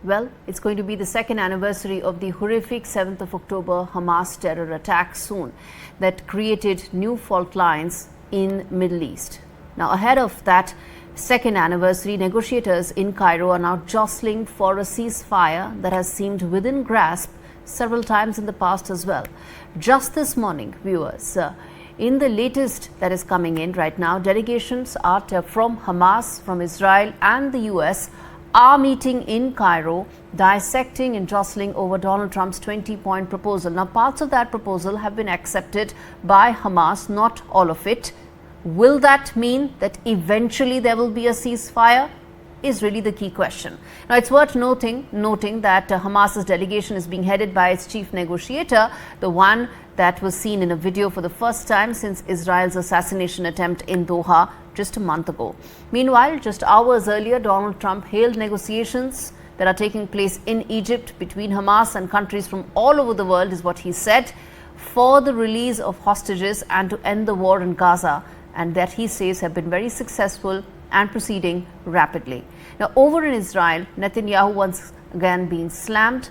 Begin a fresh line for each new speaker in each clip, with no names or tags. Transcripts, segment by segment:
Well, it's going to be the second anniversary of the horrific 7th of October Hamas terror attack soon that created new fault lines in Middle East. Now, ahead of that second anniversary, negotiators in Cairo are now jostling for a ceasefire that has seemed within grasp several times in the past as well. Just this morning, viewers, in the latest that is coming in right now, delegations are from Hamas, from Israel and the US are meeting in Cairo, dissecting and jostling over Donald Trump's 20-point proposal. Now, parts of that proposal have been accepted by Hamas, not all of it. Will that mean that eventually there will be a ceasefire? Is really the key question. Now, it's worth noting that Hamas's delegation is being headed by its chief negotiator, the one that was seen in a video for the first time since Israel's assassination attempt in Doha just a month ago. Meanwhile, just hours earlier, Donald Trump hailed negotiations that are taking place in Egypt between Hamas and countries from all over the world, is what he said, for the release of hostages and to end the war in Gaza, and that he says have been very successful and proceeding rapidly. Now, over in Israel, Netanyahu once again being slammed,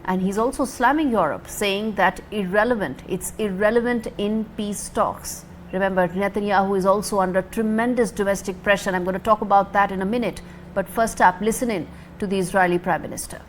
and he's also slamming Europe, saying that it's irrelevant in peace talks. Remember, Netanyahu is also under tremendous domestic pressure, and I'm going to talk about that in a minute. But first up, listen in to the Israeli Prime Minister.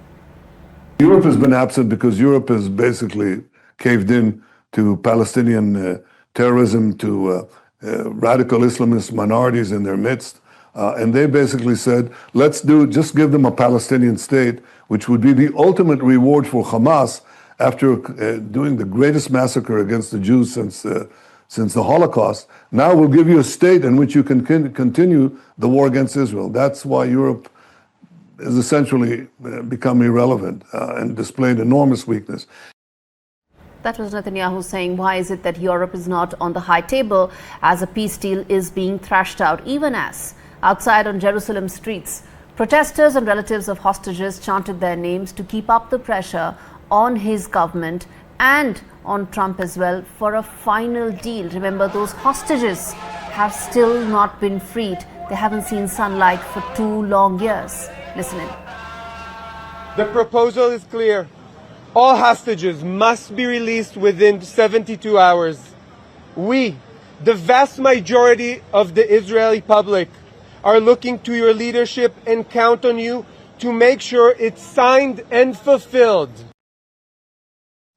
Europe has been absent because Europe has basically caved in to Palestinian terrorism, to radical Islamist minorities in their midst. And they basically said, just give them a Palestinian state, which would be the ultimate reward for Hamas after doing the greatest massacre against the Jews since the Holocaust. Now we'll give you a state in which you can continue the war against Israel. That's why Europe has essentially become irrelevant and displayed enormous weakness.
That was Netanyahu saying, why is it that Europe is not on the high table as a peace deal is being thrashed out, even as outside on Jerusalem streets, protesters and relatives of hostages chanted their names to keep up the pressure on his government and on Trump as well for a final deal. Remember, those hostages have still not been freed. They haven't seen sunlight for 2 long years. Listen in.
The proposal is clear. All hostages must be released within 72 hours. We, the vast majority of the Israeli public, are looking to your leadership and count on you to make sure it's signed and fulfilled.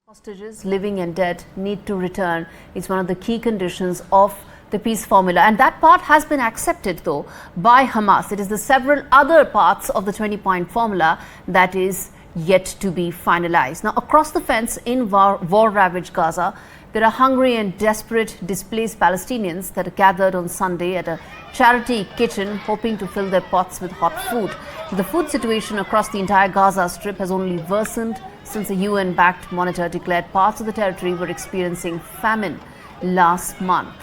Hostages, living and dead, need to return. It's one of the key conditions of the peace formula. And that part has been accepted, though, by Hamas. It is the several other parts of the 20-point formula that is yet to be finalized. Now, across the fence in war-ravaged Gaza, there are hungry and desperate displaced Palestinians that are gathered on Sunday at a charity kitchen hoping to fill their pots with hot food. The food situation across the entire Gaza Strip has only worsened since a UN-backed monitor declared parts of the territory were experiencing famine last month.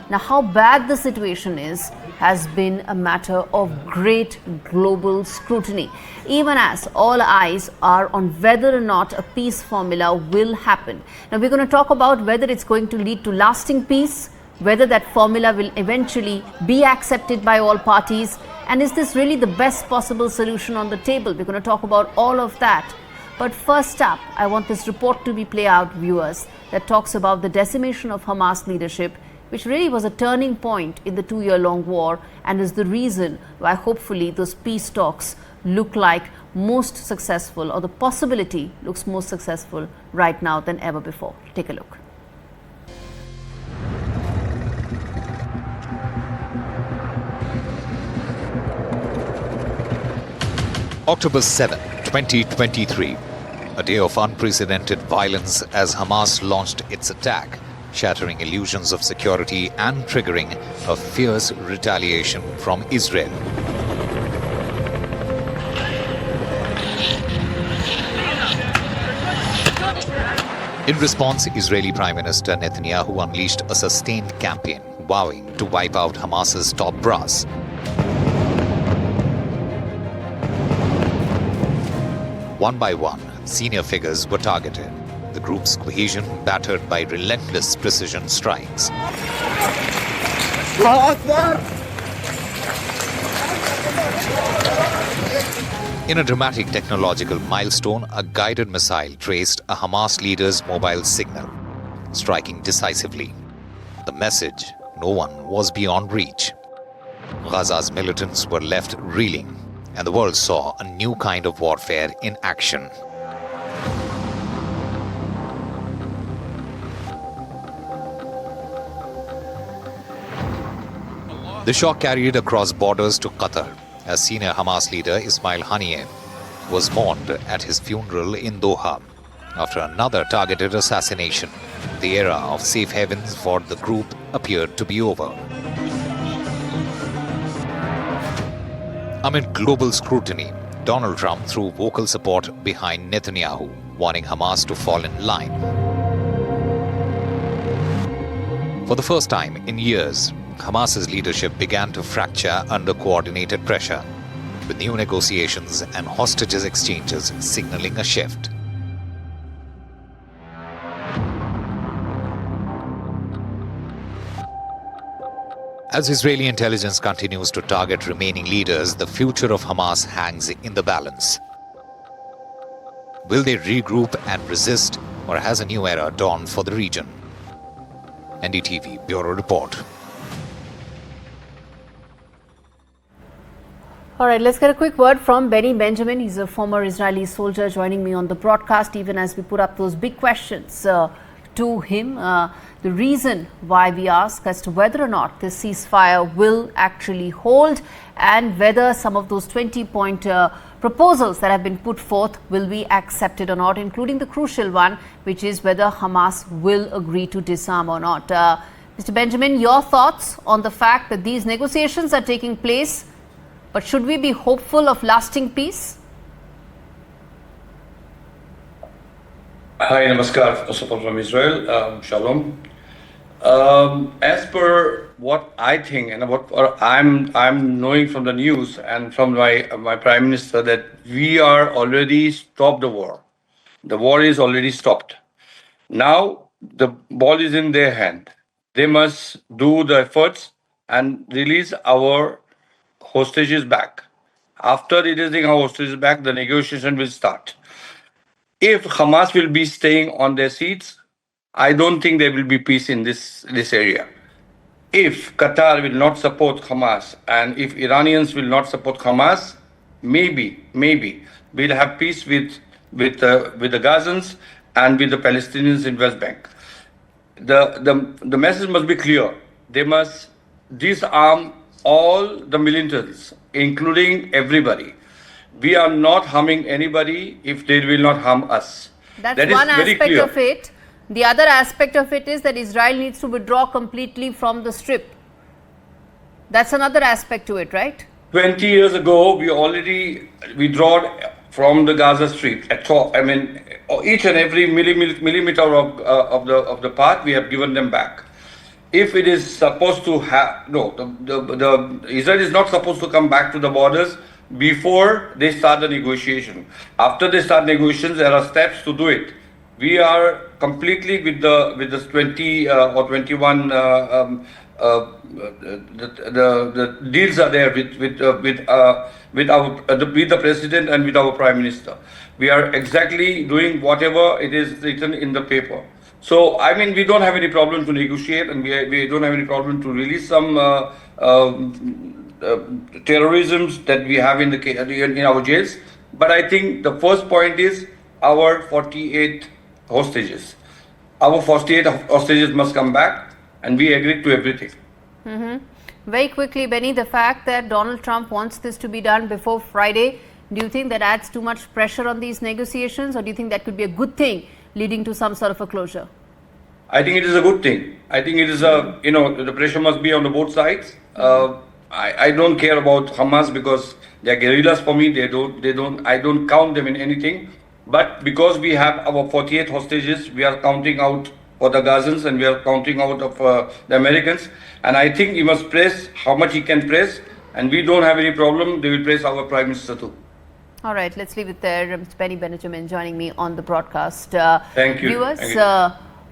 Now, how bad the situation is has been a matter of great global scrutiny, even as all eyes are on whether or not a peace formula will happen. Now, we're going to talk about whether it's going to lead to lasting peace, whether that formula will eventually be accepted by all parties, and is this really the best possible solution on the table? We're going to talk about all of that. But first up, I want this report to be played out, viewers, that talks about the decimation of Hamas leadership, which really was a turning point in the 2-year-long war and is the reason why hopefully those peace talks look like most successful, or the possibility looks most successful right now than ever before. Take a look.
October 7, 2023, a day of unprecedented violence as Hamas launched its attack, shattering illusions of security and triggering a fierce retaliation from Israel. In response, Israeli Prime Minister Netanyahu unleashed a sustained campaign, vowing to wipe out Hamas's top brass. One by one, senior figures were targeted. The group's cohesion battered by relentless precision strikes. In a dramatic technological milestone, a guided missile traced a Hamas leader's mobile signal, striking decisively. The message: no one was beyond reach. Gaza's militants were left reeling, and the world saw a new kind of warfare in action. The shock carried across borders to Qatar, as senior Hamas leader Ismail Haniyeh was mourned at his funeral in Doha. After another targeted assassination, the era of safe havens for the group appeared to be over. Amid global scrutiny, Donald Trump threw vocal support behind Netanyahu, warning Hamas to fall in line. For the first time in years, Hamas's leadership began to fracture under coordinated pressure, with new negotiations and hostages exchanges signaling a shift. As Israeli intelligence continues to target remaining leaders, the future of Hamas hangs in the balance. Will they regroup and resist, or has a new era dawned for the region? NDTV Bureau Report.
All right, let's get a quick word from Benny Benjamin. He's a former Israeli soldier joining me on the broadcast, even as we put up those big questions to him. The reason why we ask as to whether or not this ceasefire will actually hold, and whether some of those 20-point proposals that have been put forth will be accepted or not, including the crucial one, which is whether Hamas will agree to disarm or not. Mr. Benjamin, your thoughts on the fact that these negotiations are taking place, but should we be hopeful of lasting peace?
Hi, namaskar, first of all from Israel, shalom. As per what I think and what I'm knowing from the news and from my Prime Minister, that we are already stopped the war. The war is already stopped. Now the ball is in their hand. They must do the efforts and release our hostages back. After releasing our hostages back, the negotiation will start. If Hamas will be staying on their seats, I don't think there will be peace in this area. If Qatar will not support Hamas, and if Iranians will not support Hamas, maybe we'll have peace with the Gazans and with the Palestinians in West Bank. The message must be clear. They must disarm all the militants, including everybody. We are not harming anybody if they will not harm us.
That's
that
one
is very
aspect
clear.
of it. The other aspect of it is that Israel needs to withdraw completely from the Strip. That's another aspect to it, right?
20 years ago, we already withdrew from the Gaza Strip. I mean, each and every millimeter of the path, we have given them back. If it is supposed to have, Israel is not supposed to come back to the borders before they start the negotiation. After they start negotiations, there are steps to do it. We are completely with the 20 or 21. The deals are there with the president and with our prime minister. We are exactly doing whatever it is written in the paper. So I mean, we don't have any problem to negotiate, and we don't have any problem to release some terrorisms that we have in our jails. But I think the first point is our 48 hostages. Our 48 hostages must come back, and we agreed to everything.
Very quickly, Benny, the fact that Donald Trump wants this to be done before Friday, do you think that adds too much pressure on these negotiations, or do you think that could be a good thing leading to some sort of a closure?
I think it is a good thing. I think it is the pressure must be on the both sides. I don't care about Hamas because they are guerrillas for me. I don't count them in anything. But because we have our 48 hostages, we are counting out for the Gazans and we are counting out of the Americans. And I think he must press how much he can press. And we don't have any problem. They will press our Prime Minister too. All
right, let's leave it there. Mr. Benny Benjamin joining me on the broadcast.
Thank you.
Viewers,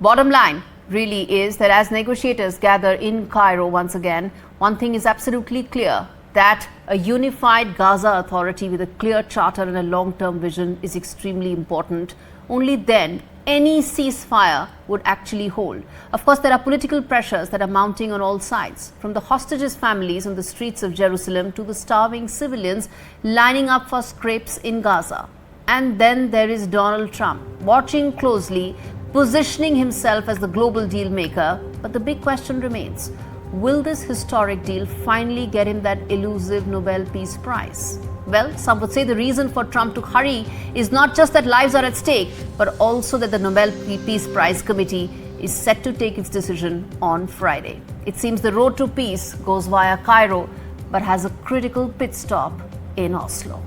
bottom line really is that as negotiators gather in Cairo once again, one thing is absolutely clear. that a unified Gaza Authority with a clear charter and a long-term vision is extremely important. Only then any ceasefire would actually hold. Of course, there are political pressures that are mounting on all sides, from the hostages' families on the streets of Jerusalem to the starving civilians lining up for scrapes in Gaza. And then there is Donald Trump, watching closely, positioning himself as the global deal maker. But the big question remains, will this historic deal finally get him that elusive Nobel Peace Prize? Well, some would say the reason for Trump to hurry is not just that lives are at stake, but also that the Nobel Peace Prize Committee is set to take its decision on Friday. It seems the road to peace goes via Cairo, but has a critical pit stop in Oslo.